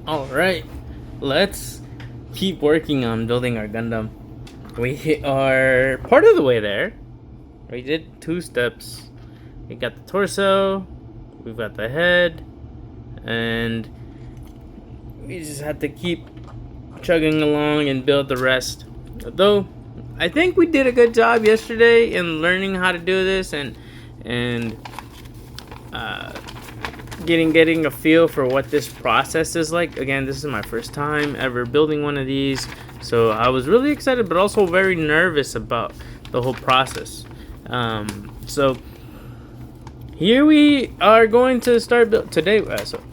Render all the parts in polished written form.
Alright, let's keep working on building our Gundam. We are part of the way there. We did 2 steps. We got the torso, we've got the head, and we just have to keep chugging along and build the rest. Though, I think we did a good job yesterday in learning how to do this and getting a feel for what this process is like. Again, this is my first time ever building one of these, so I was really excited but also very nervous about the whole process. So here we are going to start today.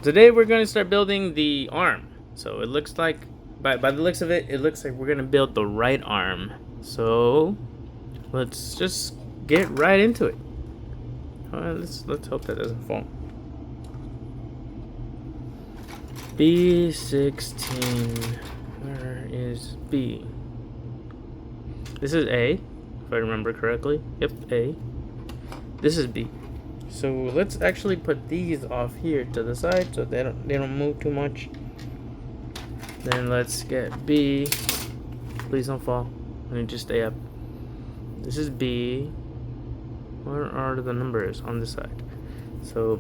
Today we're going to start building the arm. So it looks like, by the looks of it, it looks like we're going to build the right arm. So let's just get right into it. Let's hope that doesn't fall. B16. Where is B? This is A, if I remember correctly. Yep, A. This is B. So let's actually put these off here to the side so they don't move too much. Then let's get B. Please don't fall. Let me just stay up. This is B. Where are the numbers on this side? So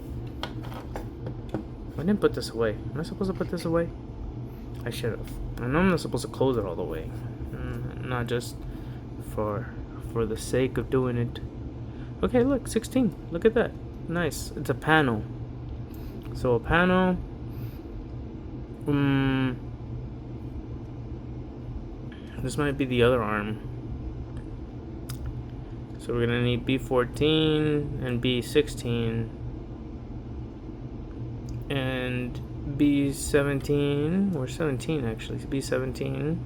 I didn't put this away. Am I supposed to put this away? I should have. I know I'm not supposed to close it all the way. Not just for the sake of doing it. Okay, look, 16. Look at that. Nice. It's a panel. So a panel. This might be the other arm. So we're gonna need B14 and B16 and B17 or 17 actually. B17.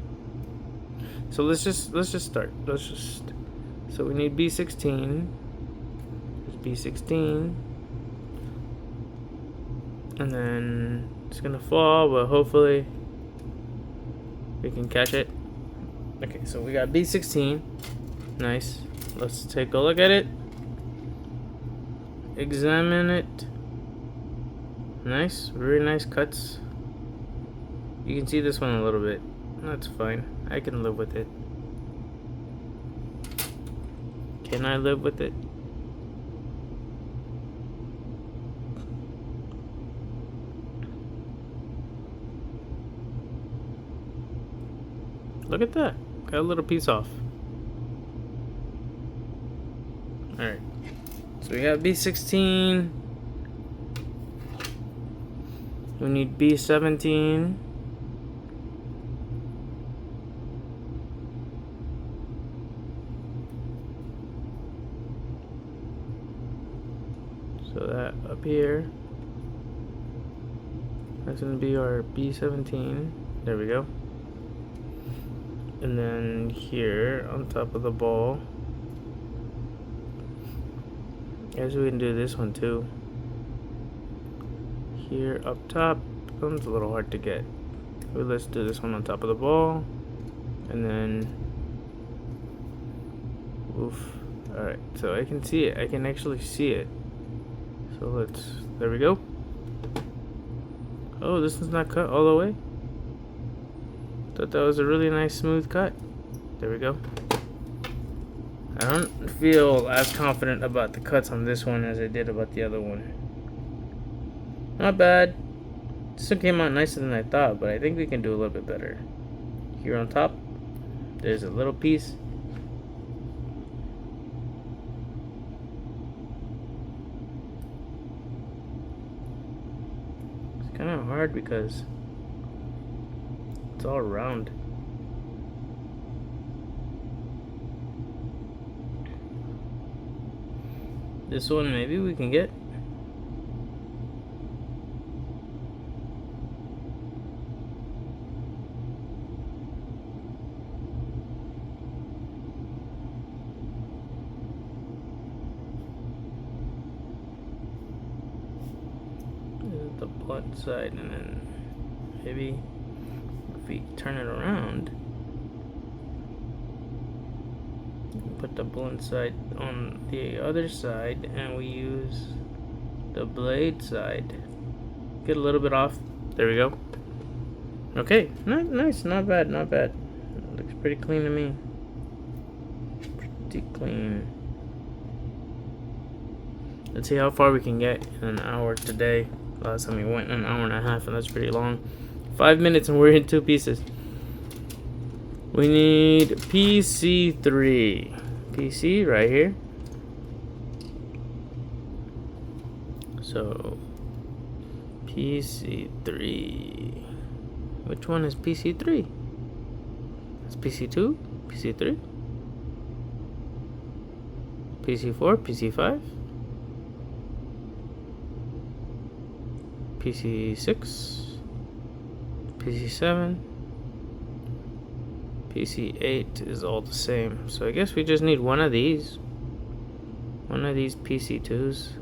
So let's just start. So we need B16. There's B16, and then it's gonna fall, but hopefully we can catch it. Okay, so we got B16. Nice. Let's take a look at it. Examine it. Nice, very nice cuts. You can see this one a little bit. That's fine. I can live with it. Can I live with it? Look at that. Got a little piece off. Alright. So we got B16. We need B17. So that up here, that's gonna be our B17. There we go. And then here on top of the ball, guess we can do this one too. Here up top, that one's a little hard to get. But let's do this one on top of the ball, and then oof. Alright, so I can see it. I can actually see it. So there we go. Oh, this one's not cut all the way. Thought that was a really nice smooth cut. There we go. I don't feel as confident about the cuts on this one as I did about the other one. Not bad. This one came out nicer than I thought, but I think we can do a little bit better. Here on top, there's a little piece. It's kind of hard because it's all round. This one maybe we can get. The blunt side, and then maybe if we turn it around, put the blunt side on the other side, and we use the blade side. Get a little bit off. There we go. Okay, nice, not bad, not bad. Looks pretty clean to me. Pretty clean. Let's see how far we can get in an hour today. Last time we went an hour and a half, and that's pretty long. 5 minutes and we're in 2 pieces. We need PC3. PC right here. So PC3. Which one is PC3? It's PC2, PC3, PC4, PC5, PC6, PC7, PC8 is all the same. So I guess we just need one of these. One of these PC2s.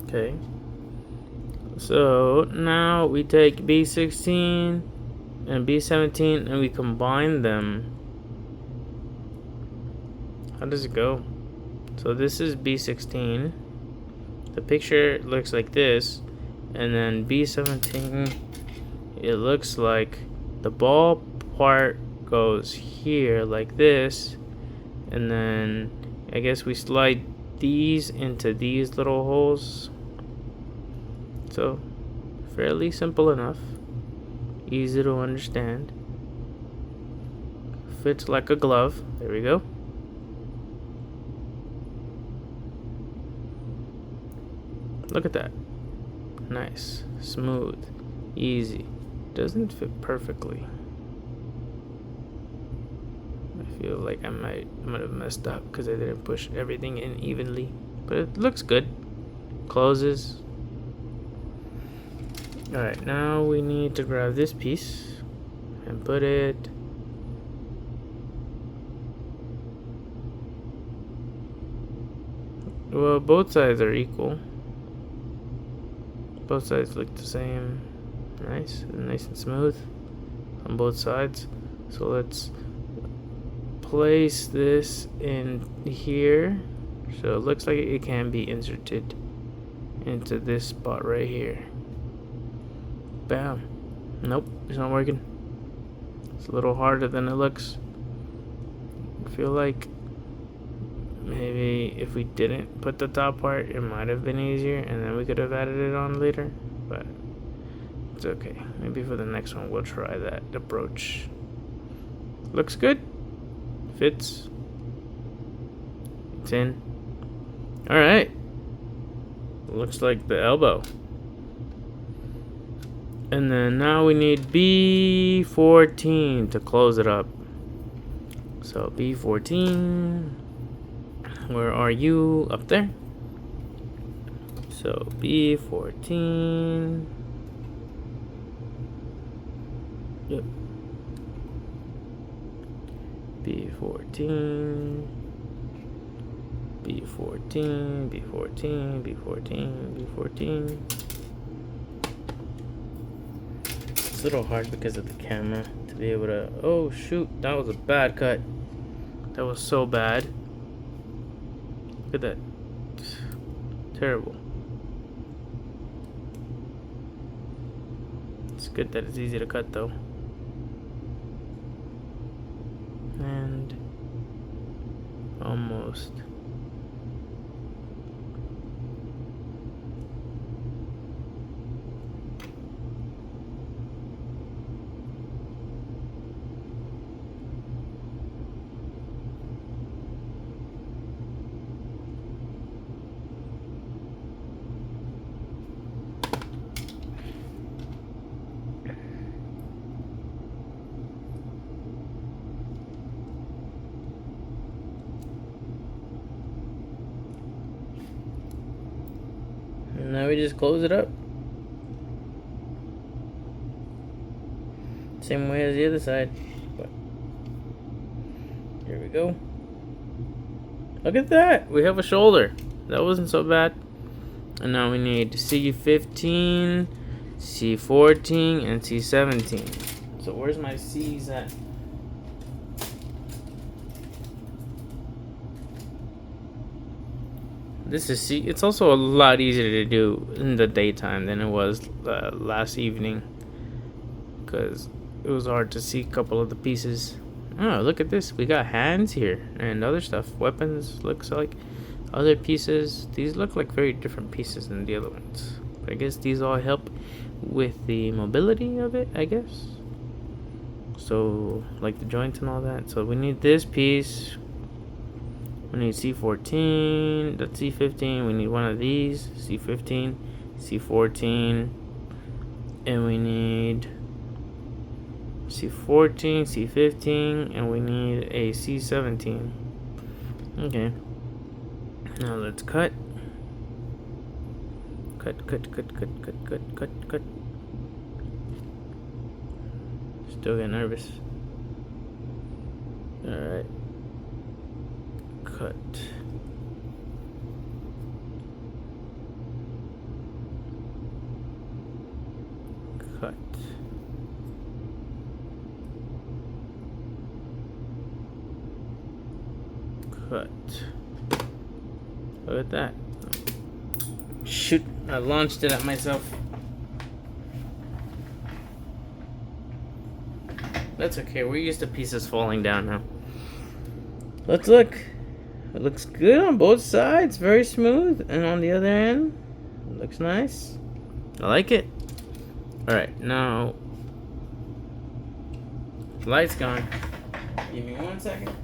Okay. So now we take B16 and B17 and we combine them. How does it go? So this is B16. The picture looks like this, and then B17, it looks like the ball part goes here like this, and then I guess we slide these into these little holes. So fairly simple enough, easy to understand, fits like a glove. There we go. Look at that. Nice, smooth, easy. Doesn't fit perfectly. I feel like I might have messed up because I didn't push everything in evenly, but it looks good. Closes. Alright, now we need to grab this piece and put it well, both sides are equal. Both sides look the same. Nice and smooth on both sides. So let's place this in here so it looks like it can be inserted into this spot right here. Bam. Nope, it's not working. It's a little harder than it looks. I feel like maybe if we didn't put the top part, it might have been easier and then we could have added it on later, but it's okay. Maybe for the next one we'll try that approach. Looks good. Fits. It's in. Alright. Looks like the elbow. And then now we need B14 to close it up. So B14, where are you? Up there. So B14. Yep. B14. B14, B14, B14, B14. It's a little hard because of the camera to be able to. Oh shoot, that was a bad cut. That was so bad. Look at that. Terrible. It's good that it's easy to cut though. And almost. Now we just close it up. Same way as the other side. But here we go. Look at that! We have a shoulder. That wasn't so bad. And now we need C15, C14, and C17. So where's my C's at? This is C. It's also a lot easier to do in the daytime than it was last evening, because it was hard to see a couple of the pieces. Oh, look at this. We got hands here and other stuff. Weapons looks like other pieces. These look like very different pieces than the other ones. But I guess these all help with the mobility of it, I guess. So, like the joints and all that. So we need this piece. We need C14, that's C15. We need one of these, C15, C14. And we need C14, C15, and we need a C17. Okay. Now let's cut. Cut. Still get nervous. Alright. Cut. Cut. Cut. Look at that. Shoot, I launched it at myself. That's okay, we're used to pieces falling down now. Let's look. It looks good on both sides, very smooth, and on the other end, it looks nice. I like it. Alright, now, light's gone. Give me 1 second.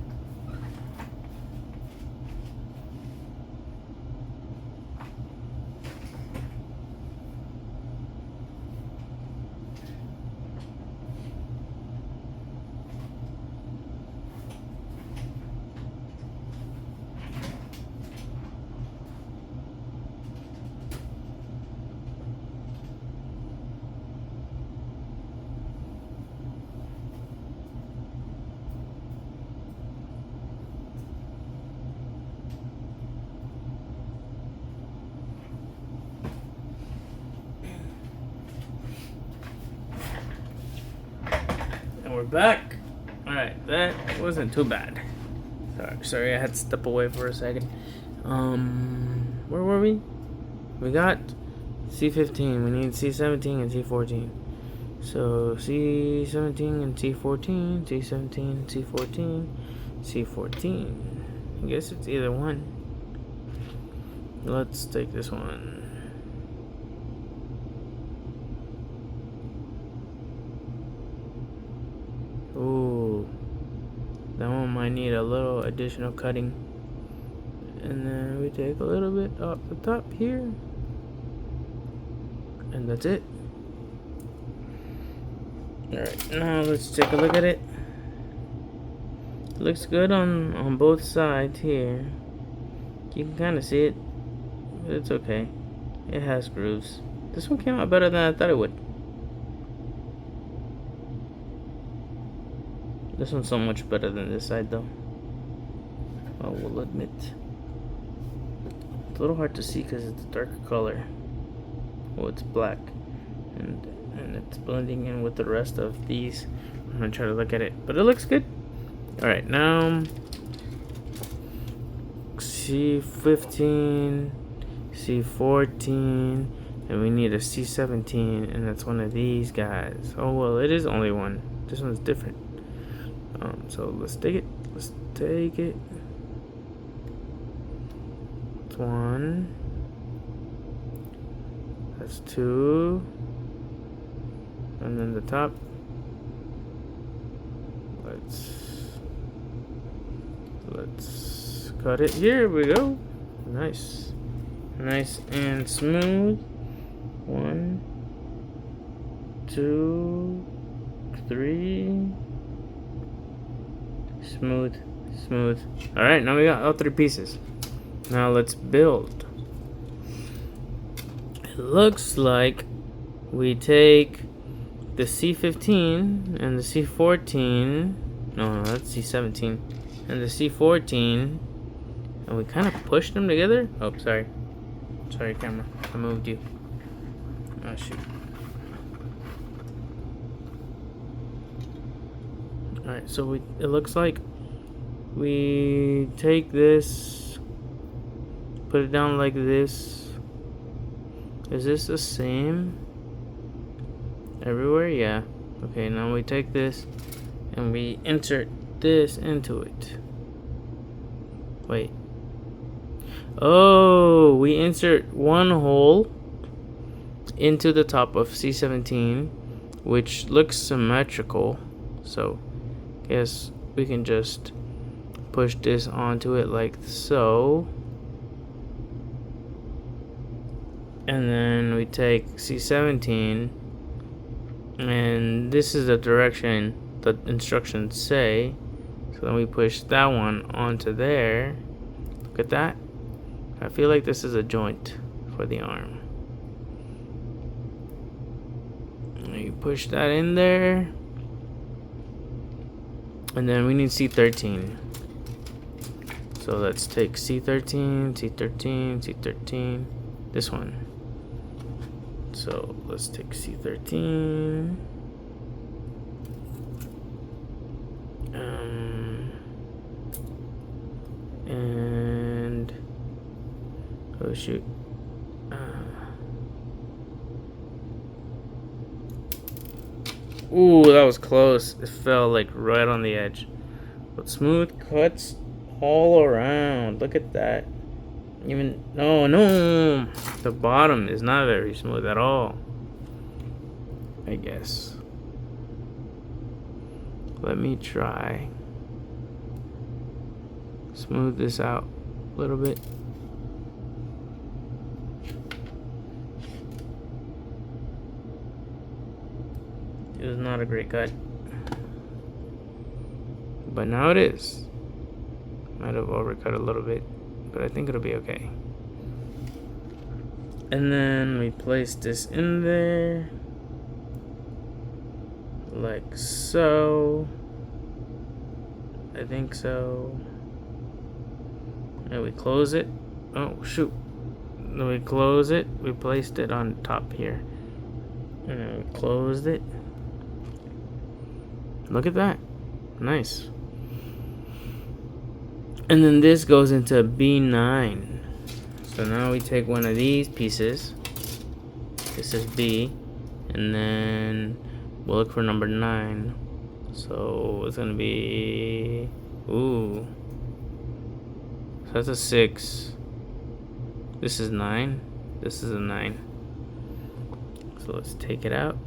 We're back. Alright, that wasn't too bad. Sorry, I had to step away for a second. Where were we? We got C15. We need C17 and C14. So C17 and C14, C17, C14, C14. I guess it's either one. Let's take this one. Ooh, that one might need a little additional cutting. And then we take a little bit off the top here. And that's it. Alright, now let's take a look at it. Looks good on both sides here. You can kind of see it, but it's okay. It has grooves. This one came out better than I thought it would. This one's so much better than this side though, I will admit. It's a little hard to see because it's a darker color. Oh, it's black. And it's blending in with the rest of these. I'm gonna try to look at it, but it looks good. Alright, now C15, C14, and we need a C17, and that's one of these guys. Oh well, it is only one. This one's different. So let's take it. Let's take it. That's one. That's two. And then the top. Let's cut it. Here we go. Nice. Nice and smooth. 1, 2, 3. Smooth. Alright, now we got all 3 pieces. Now let's build. It looks like we take the C15 and the C14. No, that's C17. And the C14. And we kind of push them together. Oh, sorry. Sorry, camera. I moved you. Oh, shoot. Alright, so it looks like we take this, put it down like this. Is this the same everywhere? Yeah. Okay, now we take this and we insert this into it. Wait. Oh, we insert one hole into the top of C-17, which looks symmetrical. So, guess we can just push this onto it like so. And then we take C-17, and this is the direction the instructions say. So then we push that one onto there. Look at that. I feel like this is a joint for the arm. And you push that in there. And then we need C13. So let's take C13, C13, C13. This one. So let's take C13. And oh shoot. Ooh, that was close. It fell like right on the edge. But smooth cuts all around. Look at that. Even no, the bottom is not very smooth at all, I guess. Let me try smooth this out a little bit. It was not a great cut, but now it is. Might have overcut a little bit, but I think it'll be okay. And then we place this in there like so. I think so. And we close it. Oh shoot. Then we close it. We placed it on top here. And then we closed it. Look at that. Nice. And then this goes into B9. So now we take one of these pieces. This is B. And then we'll look for number 9. So it's gonna be, ooh. So that's a 6. This is 9. This is a 9. So let's take it out.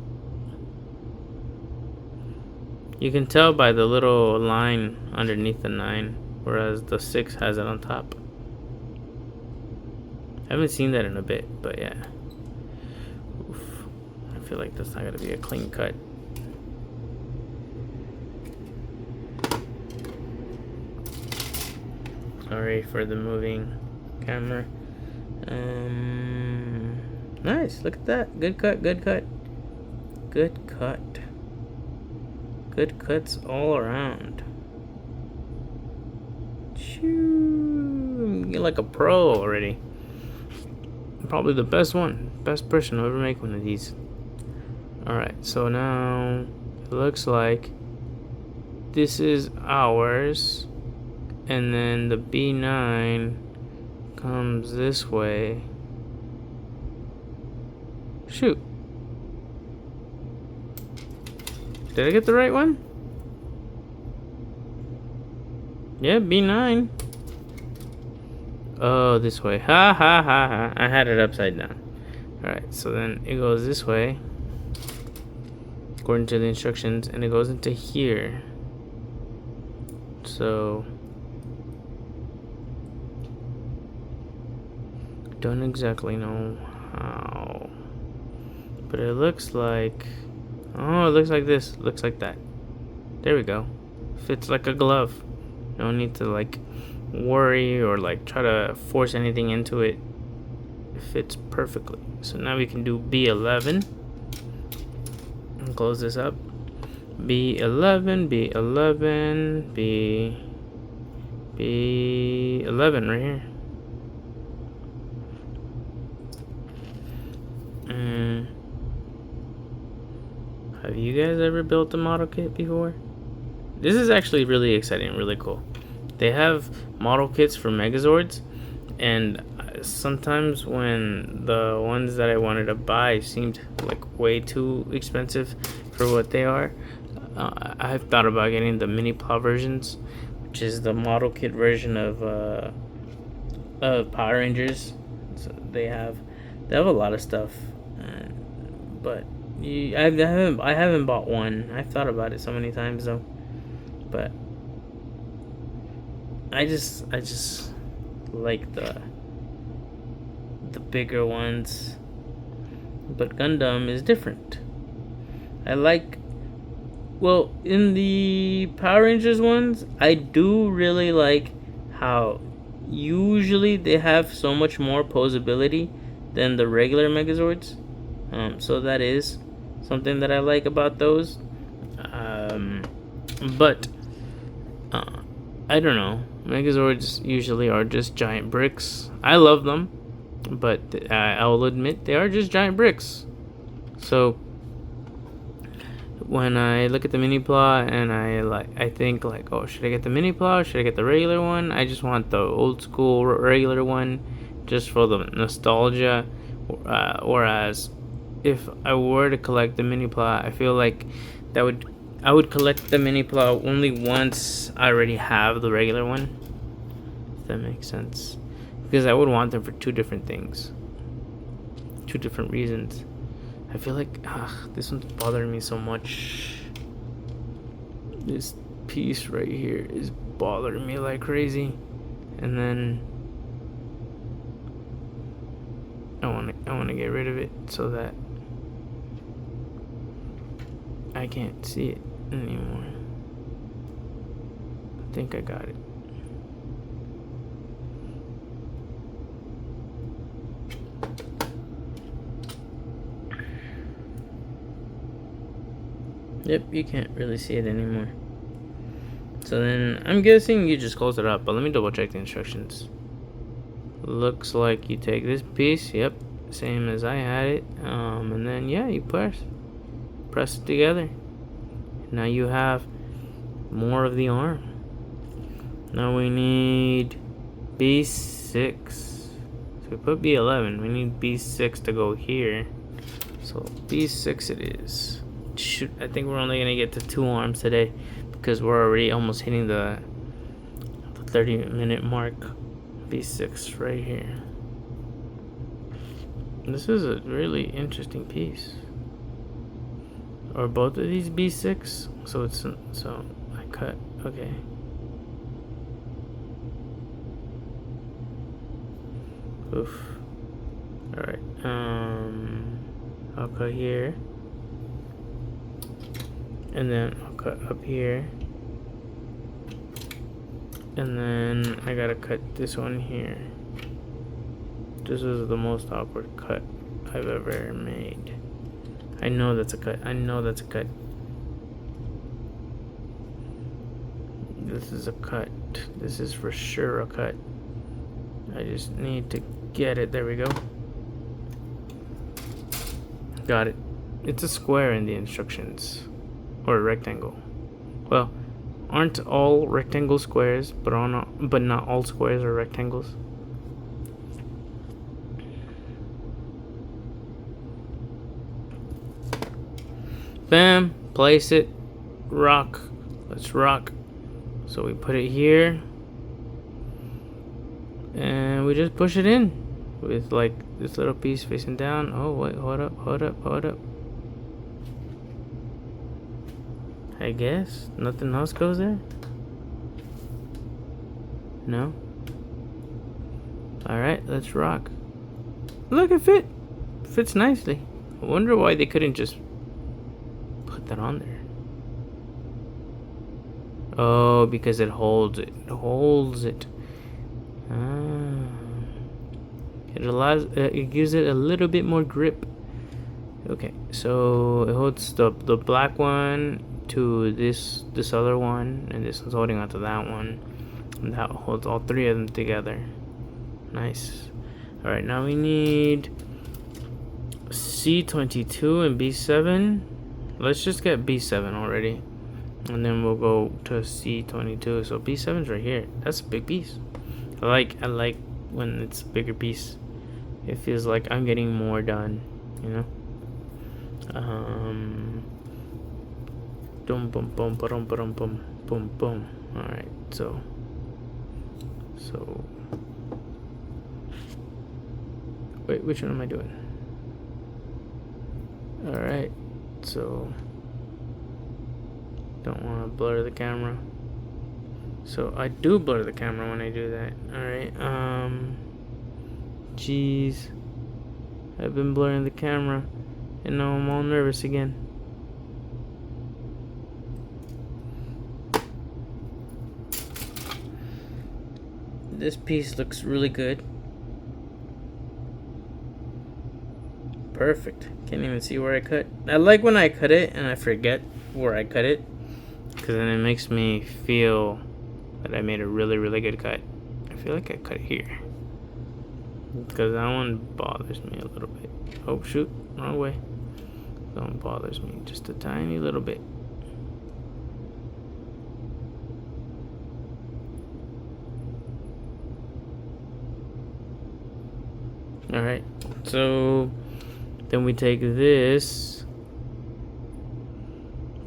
You can tell by the little line underneath the 9, whereas the 6 has it on top. I haven't seen that in a bit, but yeah. Oof. I feel like that's not gonna be a clean cut. Sorry for the moving camera. Nice, look at that. Good cut, good cut. Good cut. Good cuts all around. Shoo. You're like a pro already. Probably the best one. Best person to ever make one of these. Alright, so now it looks like this is ours. And then the B9 comes this way. Shoot. Did I get the right one? Yeah, B9. Oh, this way. Ha ha ha ha. I had it upside down. Alright, so then it goes this way, according to the instructions, and it goes into here. So don't exactly know how, but it looks like, oh, it looks like this, looks like that. There we go. Fits like a glove. No need to like worry or like try to force anything into it. It fits perfectly. So now we can do B11 and close this up. B11, B11, B11 right here. Have you guys ever built a model kit before? This is actually really exciting, really cool. They have model kits for Megazords, and sometimes when the ones that I wanted to buy seemed like way too expensive for what they are, I've thought about getting the mini plow versions, which is the model kit version of Power Rangers. So they have a lot of stuff, but I haven't bought one. I've thought about it so many times though, but I just like the bigger ones. But Gundam is different. I like, well, in the Power Rangers ones, I do really like how usually they have so much more posability than the regular Megazords. So that is something that I like about those. But I don't know. Megazords usually are just giant bricks. I love them, but I will admit they are just giant bricks. So when I look at the mini plow and I think like, oh, should I get the mini plow? Should I get the regular one? I just want the old school regular one, just for the nostalgia. Whereas if I were to collect the mini plow, I feel like I would collect the mini plow only once I already have the regular one. If that makes sense, because I would want them for two different things, two different reasons. I feel like this one's bothering me so much. This piece right here is bothering me like crazy, and then I want to get rid of it so that I can't see it anymore. I think I got it. Yep, you can't really see it anymore. So then I'm guessing you just close it up, but let me double check the instructions. Looks like you take this piece, yep, same as I had it, and then yeah, you press it together. Now you have more of the arm. Now we need B6. So we put B11, we need B6 to go here. So B6 it is. Shoot, I think we're only gonna get to 2 arms today because we're already almost hitting the 30-minute mark. B6 right here. This is a really interesting piece. Are both of these B6? So I cut. Okay. Oof. All right. I'll cut here. And then I'll cut up here. And then I gotta cut this one here. This is the most awkward cut I've ever made. I know that's a cut. I know that's a cut. This is a cut. This is for sure a cut. I just need to get it. There we go. Got it. It's a square in the instructions. Or a rectangle. Well, aren't all rectangles squares, but not all squares are rectangles? Bam, place it, rock. Let's rock. So we put it here, and we just push it in with like this little piece facing down. Oh wait, hold up. I guess nothing else goes there. No. All right, let's rock. Look, it fits nicely. I wonder why they couldn't just put that on there. Oh, because it holds it. It gives it a little bit more grip. Okay, so it holds the black one to this other one, and this one's holding onto that one, and that holds all 3 of them together. Nice. All right, now we need C22 and B7. Let's just get B7 already. And then we'll go to C22. So B7's right here. That's a big piece. I like when it's a bigger piece. It feels like I'm getting more done, you know? Boom, boom, boom, boom, boom, boom, boom, boom. Alright, so. Wait, which one am I doing? Alright, so. Don't want to blur the camera. So I do blur the camera when I do that. Alright, jeez. I've been blurring the camera and now I'm all nervous again. This piece looks really good. Perfect. Can't even see where I cut. I like when I cut it and I forget where I cut it, because then it makes me feel that I made a really, really good cut. I feel like I cut here, because that one bothers me a little bit. Oh shoot, wrong way. That one bothers me just a tiny little bit. Alright, so then we take this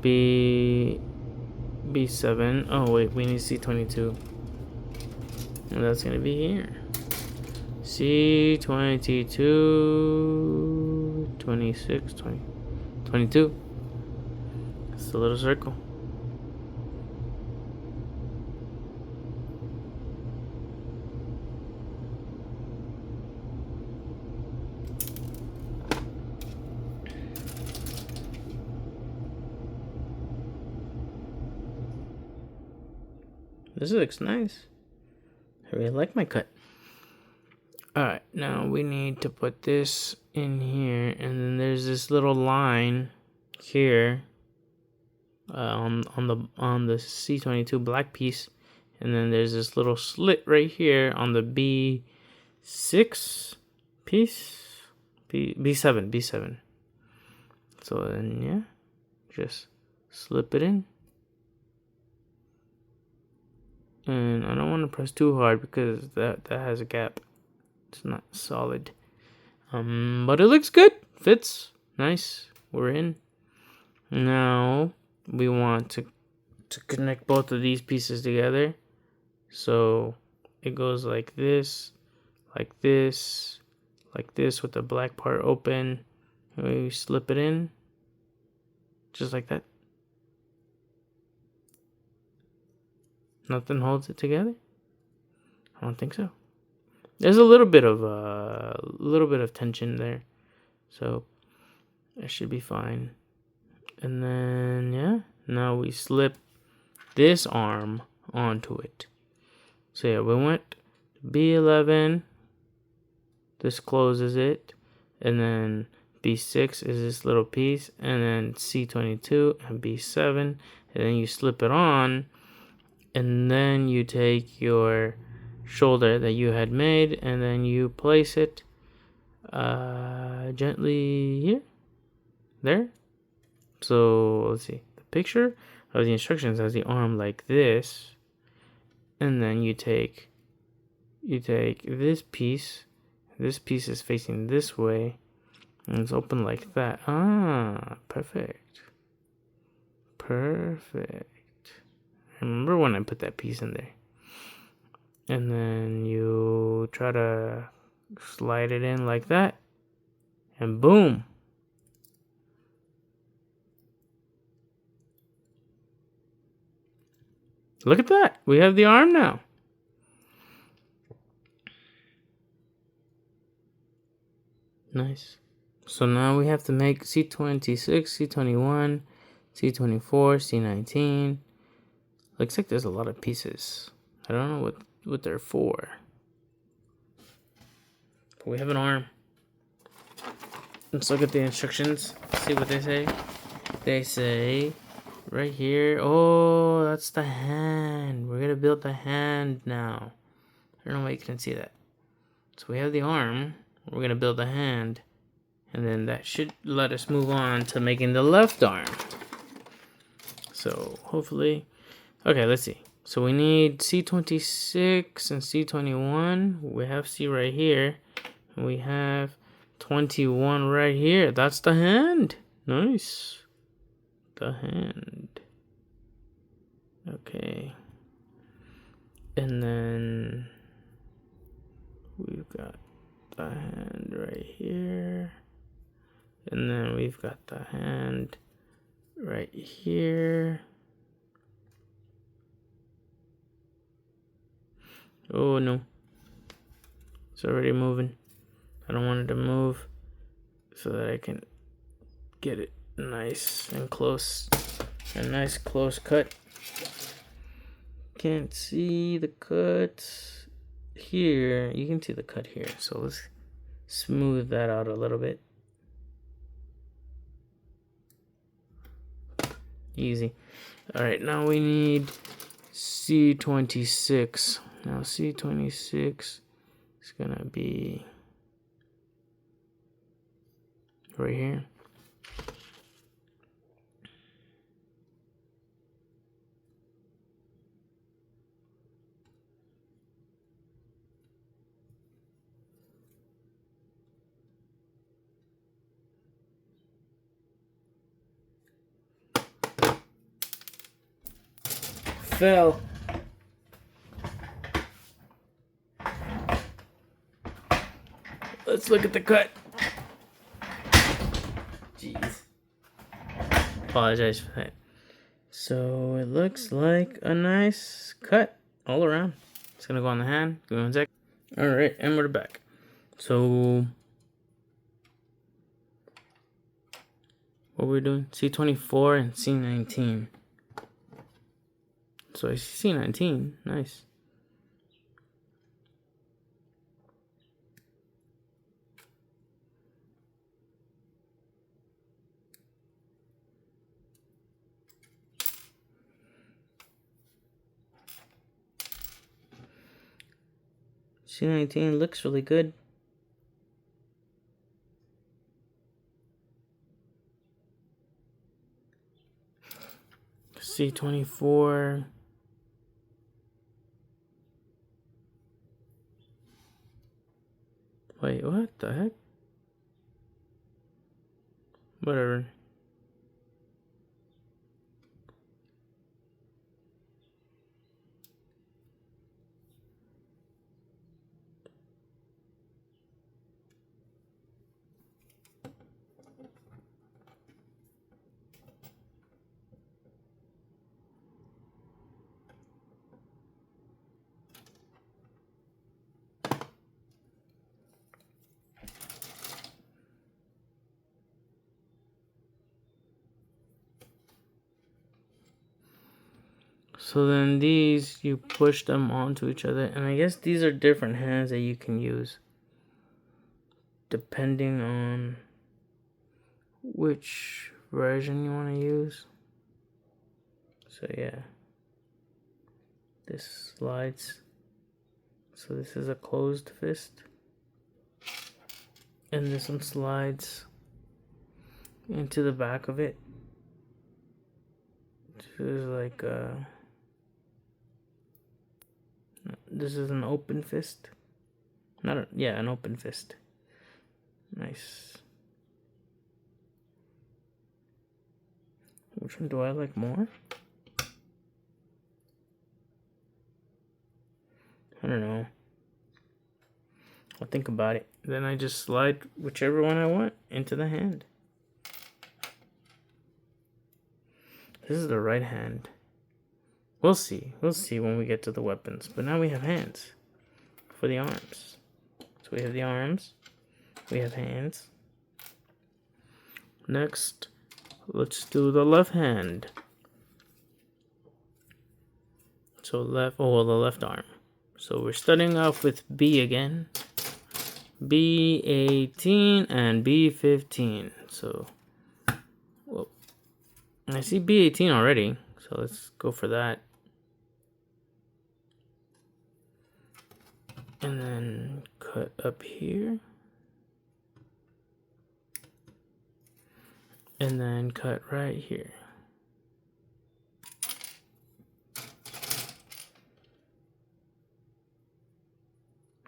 B7. Oh wait, we need C22. And that's gonna be here. C22, 26, 20, 22. It's a little circle. This looks nice. I really like my cut. Alright, now we need to put this in here, and then there's this little line here on the C22 black piece, and then there's this little slit right here on the B6 piece, B7. So then yeah, just slip it in. And I don't want to press too hard because that has a gap. It's not solid. But it looks good. Fits. Nice. We're in. Now we want to connect both of these pieces together. So it goes like this, like this, like this with the black part open. And we slip it in. Just like that. Nothing holds it together? I don't think so. There's a little bit of tension there, so it should be fine. And then yeah, now we slip this arm onto it. So yeah, we went B11. This closes it, and then B6 is this little piece, and then C22 and B7, and then you slip it on. And then you take your shoulder that you had made, and then you place it gently here, there. So let's see. The picture of the instructions has the arm like this, and then you take this piece. This piece is facing this way, and it's open like that. Ah, perfect. Perfect. Remember when I put that piece in there? And then you try to slide it in like that. And boom. Look at that. We have the arm now. Nice. So now we have to make C26, C21, C24, C19. Looks like there's a lot of pieces. I don't know what they're for. But we have an arm. Let's look at the instructions. See what they say. They say right here. Oh, that's the hand. We're gonna build the hand now. I don't know why you couldn't see that. So we have the arm. We're gonna build the hand. And then that should let us move on to making the left arm. So hopefully, okay, let's see. So we need C26 and C21. We have C right here. And we have 21 right here. That's the hand. Nice. The hand. Okay. And then we've got the hand right here. And then we've got the hand right here. Oh no. It's already moving. I don't want it to move so that I can get it nice and close. A nice close cut. Can't see the cut here. You can see the cut here. So let's smooth that out a little bit. Easy. Alright, now we need C26. Now C26 is gonna be right here. Fell. Let's look at the cut. Jeez. Apologize for that. So it looks like a nice cut all around. It's gonna go on the hand. Give me 1 sec. Alright, and we're back. So what we're doing? C24 and C19. So I see C19. Nice. C19 looks really good. C24. Wait, what the heck? Whatever. So then these, you push them onto each other. And I guess these are different hands that you can use, depending on which version you want to use. So yeah. This slides. So this is a closed fist. And this one slides into the back of it. This is like this is an open fist. An open fist. Nice. Which one do I like more? I don't know. I'll think about it. Then I just slide whichever one I want into the hand. This is the right hand. We'll see. We'll see when we get to the weapons. But now we have hands for the arms. So we have the arms. We have hands. Next, let's do the left hand. So the left arm. So we're starting off with B again. B18 and B15. So, well, I see B18 already. So let's go for that. And then cut up here. and then cut right here.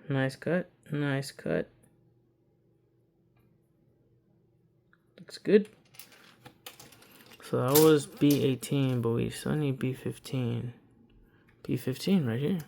Nice cut, nice cut. Looks good. So that was B18, but we still need B15. B15 right here.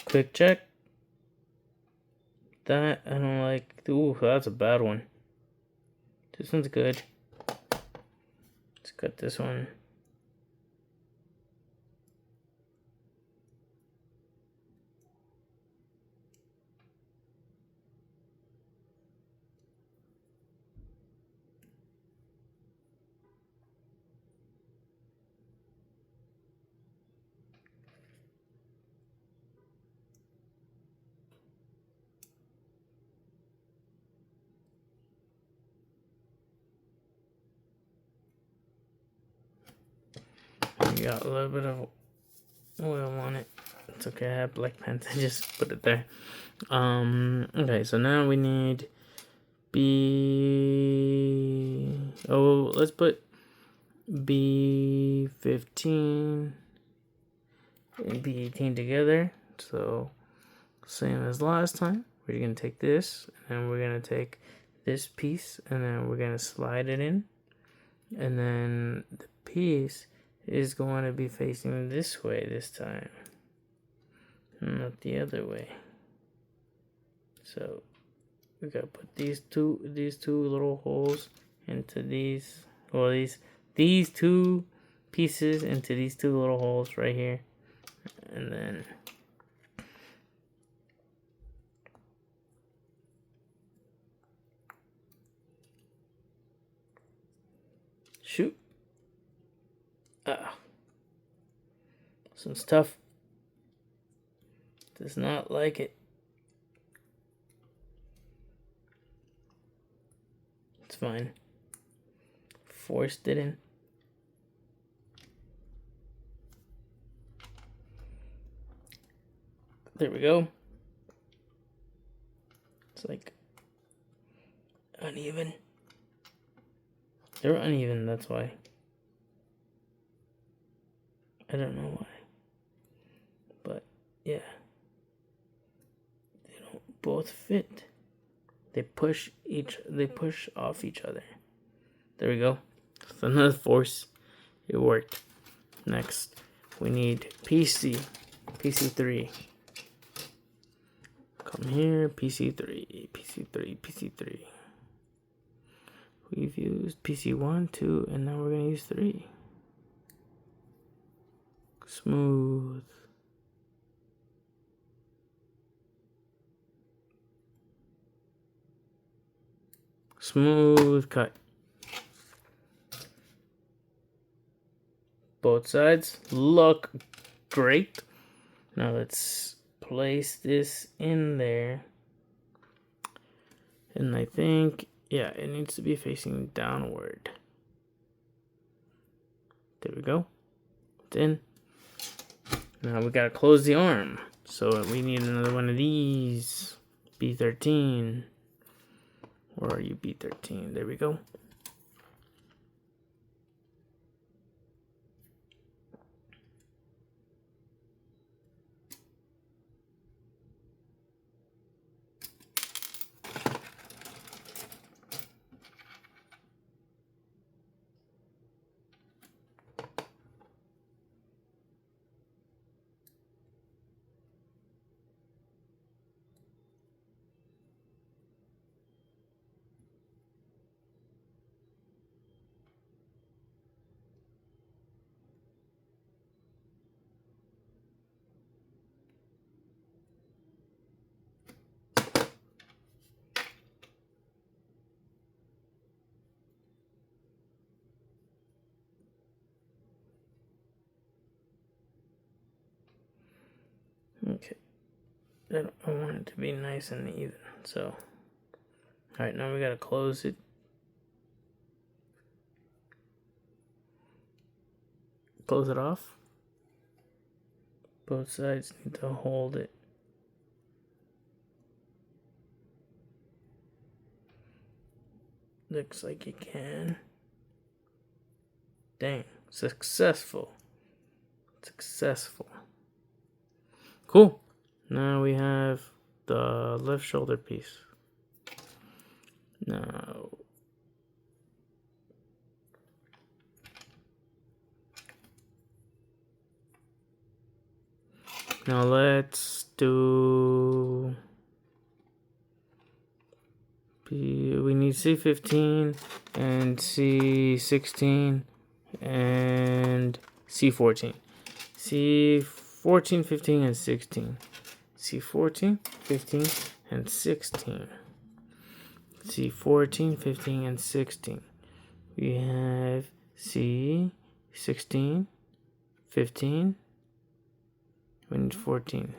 Quick check. That I don't like. Ooh, that's a bad one. This one's good. Let's cut this one. We got a little bit of oil on it. It's okay, I have black pants. I just put it there. Okay, so now we need B. Oh, let's put B15 and B18 together. So, same as last time. We're gonna take this, and we're gonna take this piece, and then we're gonna slide it in. And then the piece is going to be facing this way this time, not the other way. So we gotta put these two little holes into these, well, these two pieces into these two little holes right here, and then shoot. This one's tough. Does not like it. It's fine. Forced it in. There we go. It's like uneven. They're uneven, that's why. I don't know why. But yeah. They don't both fit. They push off each other. There we go. So another force. It worked. Next, we need PC3. Come here, PC3. We've used PC1, 2, and now we're gonna use 3. Smooth. Smooth cut. Both sides look great. Now let's place this in there. And I think, yeah, it needs to be facing downward. There we go. It's in. Now we gotta close the arm. So we need another one of these. B13. Where are you, B13? There we go. Okay. I want it to be nice and even. So, alright, now we gotta close it close it off. Both sides need to hold it. Looks like you can. Dang, successful. Successful. Cool. Now we have the left shoulder piece. Now let's do. We need C15 and C16 and C14. C14, 15, and 16. C14, 15, and 16. C14, 15, and 16. We have C16, 15. We need 14.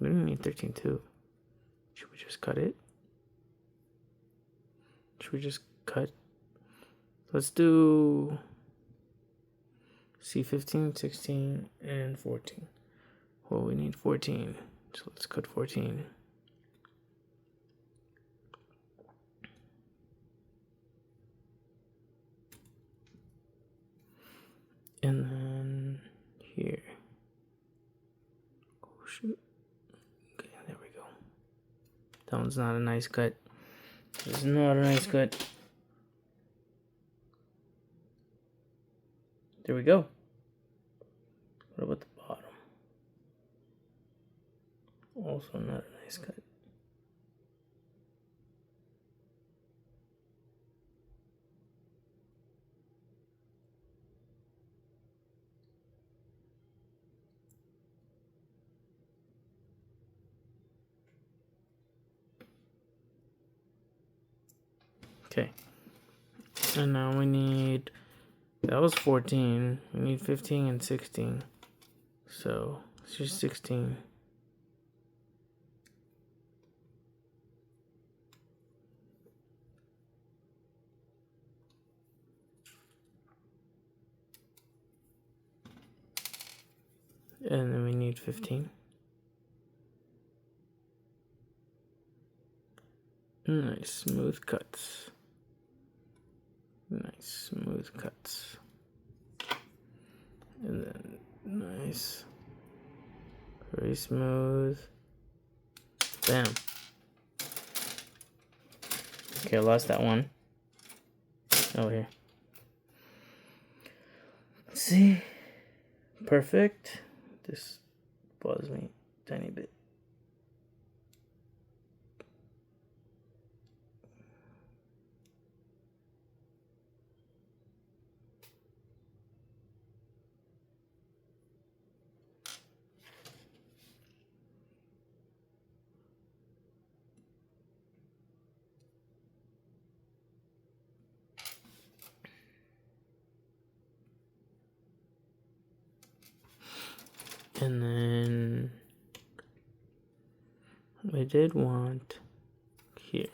We don't need 13 too. Should we just cut it? Should we just cut? Let's do C15, 16, and 14. Well, we need 14, so let's cut 14. And then here. Oh, shoot. Okay, there we go. That one's not a nice cut. It's not a nice cut. There we go. What about the bottom? Also not a nice cut. Okay. And now we need, that was 14. We need 15 and 16. So it's just 16. And then we need 15. Nice smooth cuts. Nice smooth cuts. And then nice. Very smooth. Bam. Okay, I lost that one. Oh, here. Let's see. Perfect. This bothers me a tiny bit. And then we did want here.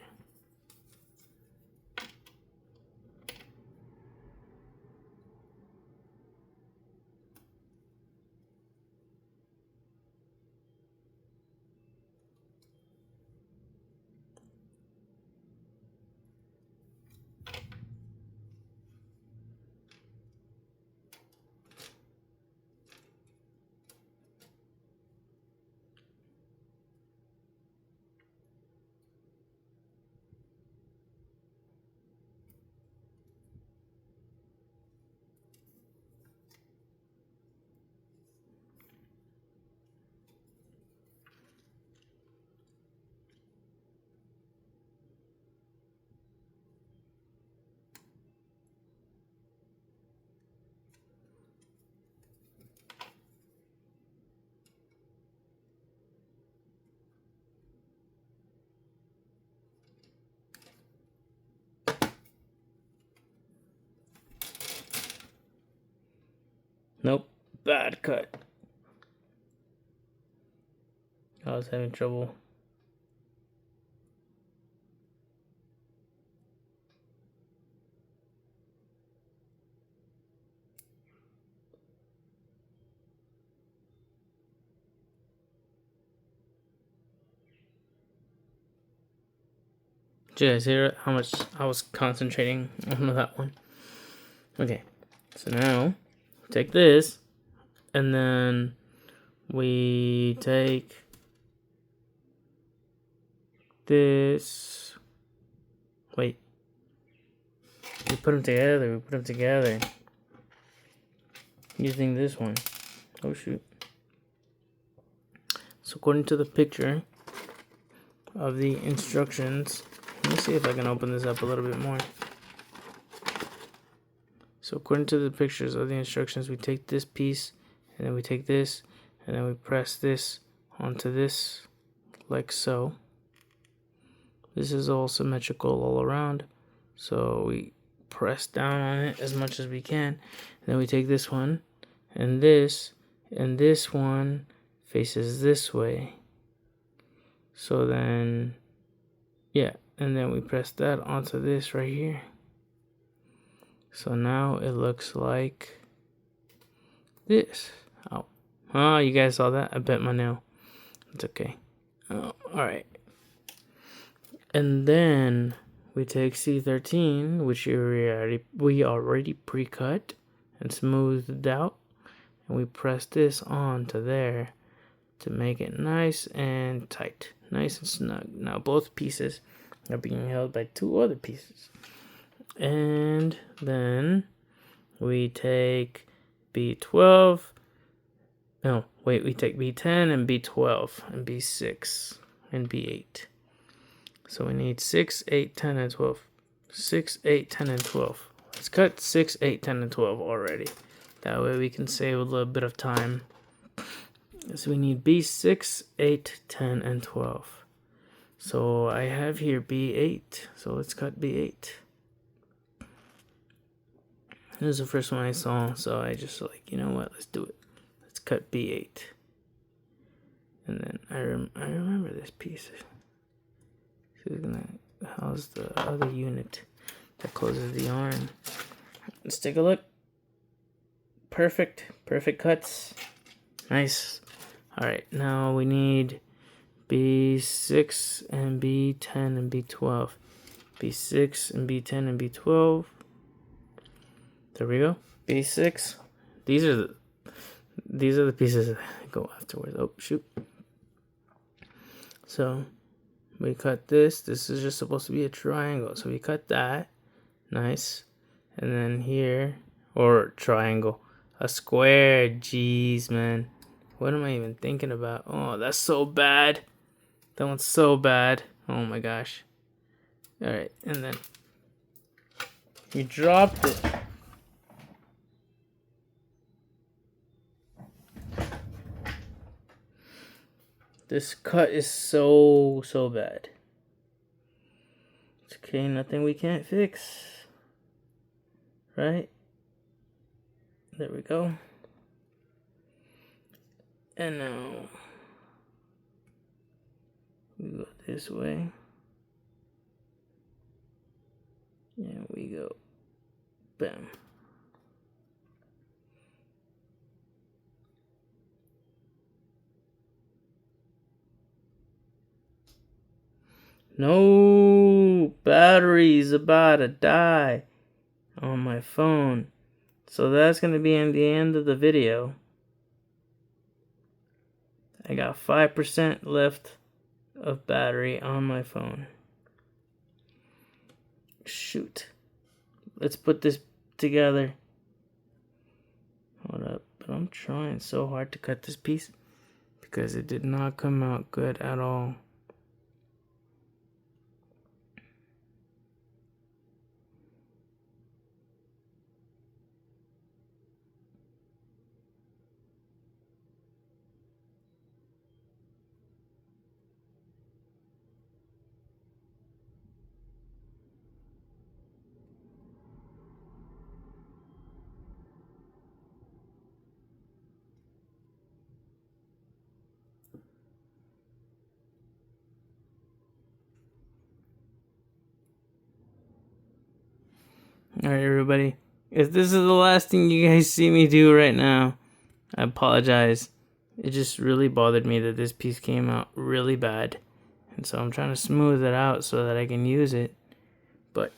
Nope, bad cut. I was having trouble. Did you guys hear how much I was concentrating on that one? Okay, so now take this, and then we take this. Wait. We put them together. Using this one. Oh shoot. So according to the picture of the instructions, let me see if I can open this up a little bit more. So according to the pictures of the instructions, we take this piece, and then we take this, and then we press this onto this, like so. This is all symmetrical all around, so we press down on it as much as we can. And then we take this one, and this one faces this way. So then, yeah, and then we press that onto this right here. So now it looks like this. Oh, you guys saw that? I bent my nail. It's okay. Oh, alright. And then we take C13, which we already pre-cut and smoothed out, and we press this onto there to make it nice and tight, nice and snug. Now both pieces are being held by two other pieces. And then we take B12. No, wait, we take B10 and B12 and B6 and B8. So we need 6, 8, 10, and 12. 6, 8, 10, and 12. Let's cut 6, 8, 10, and 12 already. That way we can save a little bit of time. So we need B6, 8, 10, and 12. So I have here B8. So let's cut B8. This is the first one I saw, so I just like, you know what, let's do it. Let's cut B8. And then I remember this piece. So we're gonna house the other unit that closes the arm. Let's take a look. Perfect cuts. Nice. Alright, now we need B6 and B10 and B12. B6 and B10 and B12. There we go. B6. These are the pieces that go afterwards. Oh shoot. So we cut this. This is just supposed to be a triangle. So we cut that. Nice. And then here, or triangle. A square. Jeez, man. What am I even thinking about? Oh, that's so bad. That one's so bad. Oh my gosh. Alright, and then you dropped it. This cut is so bad. It's okay, nothing we can't fix. Right? There we go. And now we go this way. And we go bam. No, battery's about to die on my phone. So that's going to be in the end of the video. I got 5% left of battery on my phone. Shoot. Let's put this together. Hold up. But I'm trying so hard to cut this piece because it did not come out good at all. Alright, everybody. If this is the last thing you guys see me do right now, I apologize. It just really bothered me that this piece came out really bad. and so I'm trying to smooth it out so that I can use it. But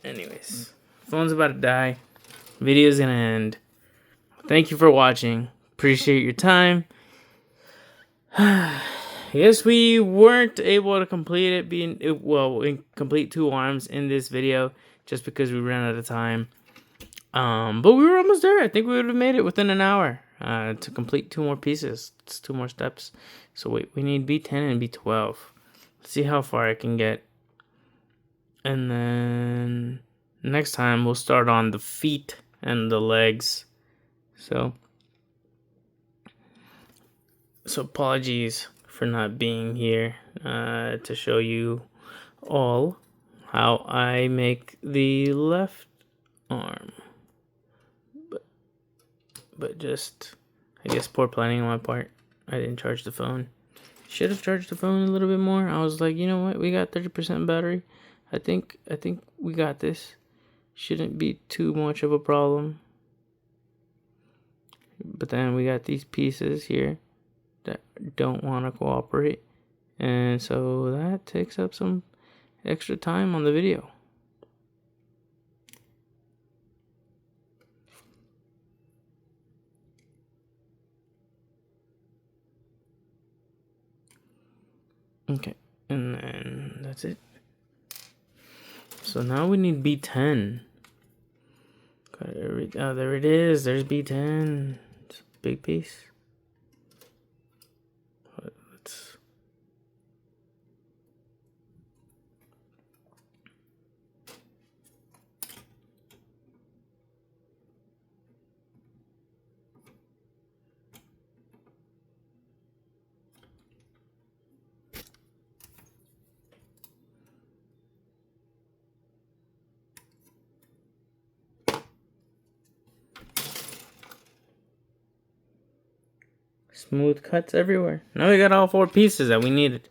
anyways, phone's about to die. Video's gonna end. Thank you for watching. Appreciate your time. Yes, we weren't able to complete it complete 2 arms in this video just because we ran out of time. But we were almost there. I think we would have made it within an hour to complete 2 more pieces. It's 2 more steps. So wait, we need B10 and B12. Let's see how far I can get. And then next time we'll start on the feet and the legs. So apologies for not being here to show you all how I make the left arm. But just, I guess, poor planning on my part. I didn't charge the phone. Should have charged the phone a little bit more. I was like, you know what? We got 30% battery. I think we got this. Shouldn't be too much of a problem. But then we got these pieces here that don't want to cooperate. And so that takes up some extra time on the video. Okay, and then that's it. So now we need B10. Oh, there it is. There's B10. It's a big piece. Let's... Smooth cuts everywhere. Now we got all 4 pieces that we needed.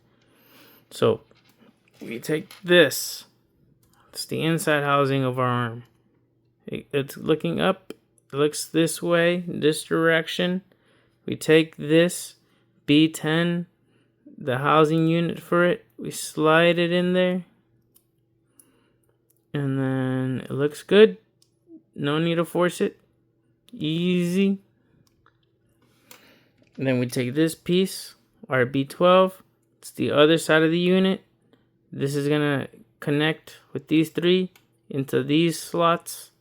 So we take this. It's the inside housing of our arm. It's looking up. It looks this way, this direction. We take this B10, the housing unit for it. We slide it in there. And then it looks good. No need to force it. Easy. And then we take this piece, our B12. It's the other side of the unit. This is going to connect with these 3 into these slots.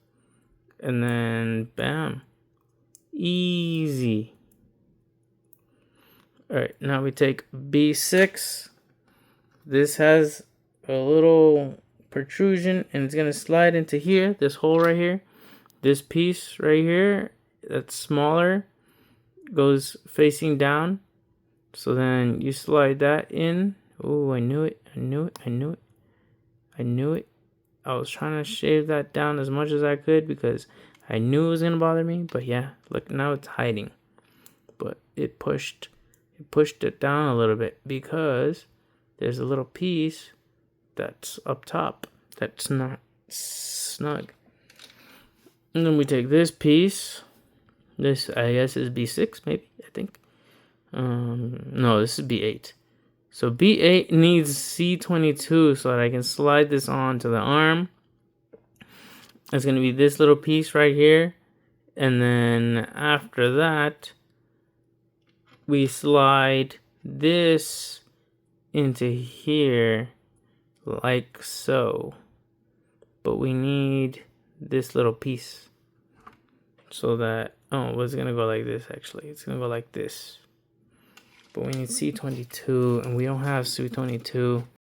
And then, bam. Easy. Alright, now we take B6. This has a little protrusion, and it's going to slide into here, this hole right here. This piece right here, that's smaller, goes facing down. So then you slide that in. Oh, I knew it. I was trying to shave that down as much as I could because I knew it was going to bother me. But yeah, look, now it's hiding. But it pushed it down a little bit because there's a little piece that's up top that's not snug. And then we take this piece. This, I guess, is B6, maybe, I think. No, this is B8. So B8 needs C22 so that I can slide this on to the arm. It's going to be this little piece right here. And then after that, we slide this into here like so. But we need this little piece so that, oh, it's going to go like this actually. It's going to go like this. But we need C22, and we don't have C22.